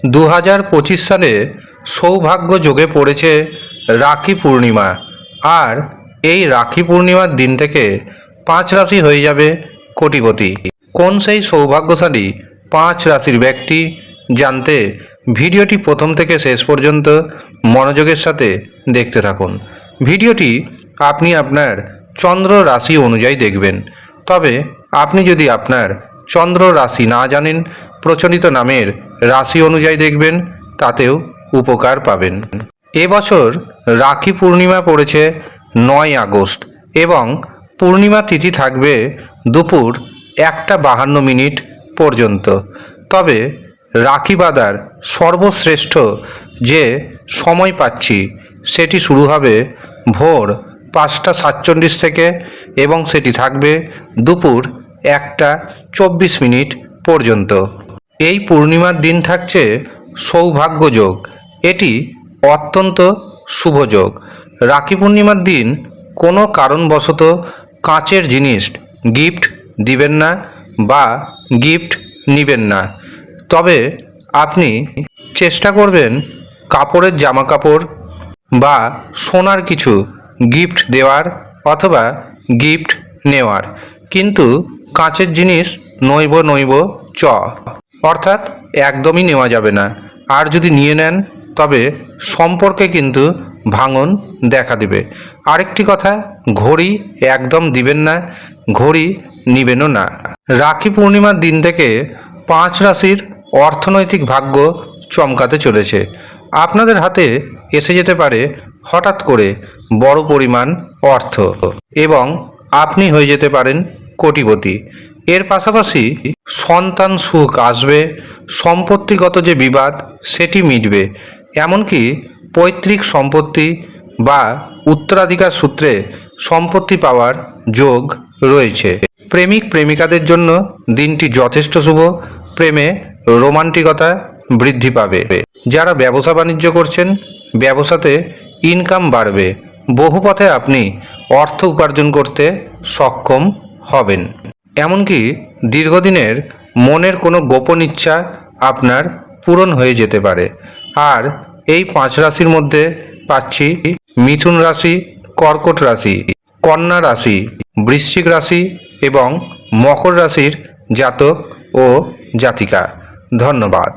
2025 সালে সৌভাগ্য যোগে পড়েছে রাখি পূর্ণিমা। আর এই রাখি পূর্ণিমার দিন থেকে 5 রাশি হয়ে যাবে কোটিপতি। কোন সেই সৌভাগ্যশালী 5 রাশির ব্যক্তি জানতে ভিডিওটি প্রথম থেকে শেষ পর্যন্ত মনোযোগের সাথে দেখতে থাকুন। ভিডিওটি আপনি আপনার চন্দ্র রাশি অনুযায়ী দেখবেন। তবে আপনি যদি আপনার চন্দ্র রাশি না জানেন, প্রচলিত নামের রাশি অনুযায়ী দেখবেন, তাতেও উপকার পাবেন। এবছর রাখি পূর্ণিমা পড়েছে 9 আগস্ট এবং পূর্ণিমা তিথি থাকবে দুপুর 1:52 পর্যন্ত। তবে রাখি বাঁধার সর্বশ্রেষ্ঠ যে সময় পাচ্ছি সেটি শুরু হবে ভোর 5:47 থেকে এবং সেটি থাকবে দুপুর 1:24 পর্যন্ত। এই পূর্ণিমার দিন থাকছে সৌভাগ্য যোগ। এটি অত্যন্ত শুভ যোগ। রাখি পূর্ণিমার দিন কোনো কারণবশত কাঁচের জিনিস গিফট দিবেন না বা গিফট নেবেন না। তবে আপনি চেষ্টা করবেন কাপড়ের জামা কাপড় বা সোনার কিছু গিফট দেওয়ার অথবা গিফট নেওয়ার, কিন্তু কাঁচের জিনিস নইব চ, অর্থাৎ একদমই নেওয়া যাবে না। আর যদি নিয়ে নেন তবে সম্পর্কে কিন্তু ভাঙন দেখা দেবে। আরেকটি কথা, ঘড়ি একদম দিবেন না, ঘড়ি নিবেনও না। রাখি পূর্ণিমার দিন থেকে 5 রাশির অর্থনৈতিক ভাগ্য চমকাতে চলেছে। আপনাদের হাতে এসে যেতে পারে হঠাৎ করে বড় পরিমাণ অর্থ এবং আপনি হয়ে যেতে পারেন কোটিপতি। এর পাশাপাশি সন্তান সুখ আসবে, সম্পত্তিগত যে বিবাদ সেটি মিটবে, এমনকি পৈতৃক সম্পত্তি বা উত্তরাধিকার সূত্রে সম্পত্তি পাওয়ার যোগ রয়েছে। প্রেমিক প্রেমিকাদের জন্য দিনটি যথেষ্ট শুভ। প্রেমে রোমান্টিকতা বৃদ্ধি পাবে। যারা ব্যবসা বাণিজ্য করছেন, ব্যবসাতে ইনকাম বাড়বে। বহু পথে আপনি অর্থ উপার্জন করতে সক্ষম হবেন। এমনকি দীর্ঘদিনের মনের কোনো গোপন ইচ্ছা আপনার পূরণ হয়ে যেতে পারে। আর এই 5 রাশির মধ্যে পাচ্ছি মিথুন রাশি, কর্কট রাশি, কন্যা রাশি, বৃশ্চিক রাশি এবং মকর রাশির জাতক ও জাতিকা। ধন্যবাদ।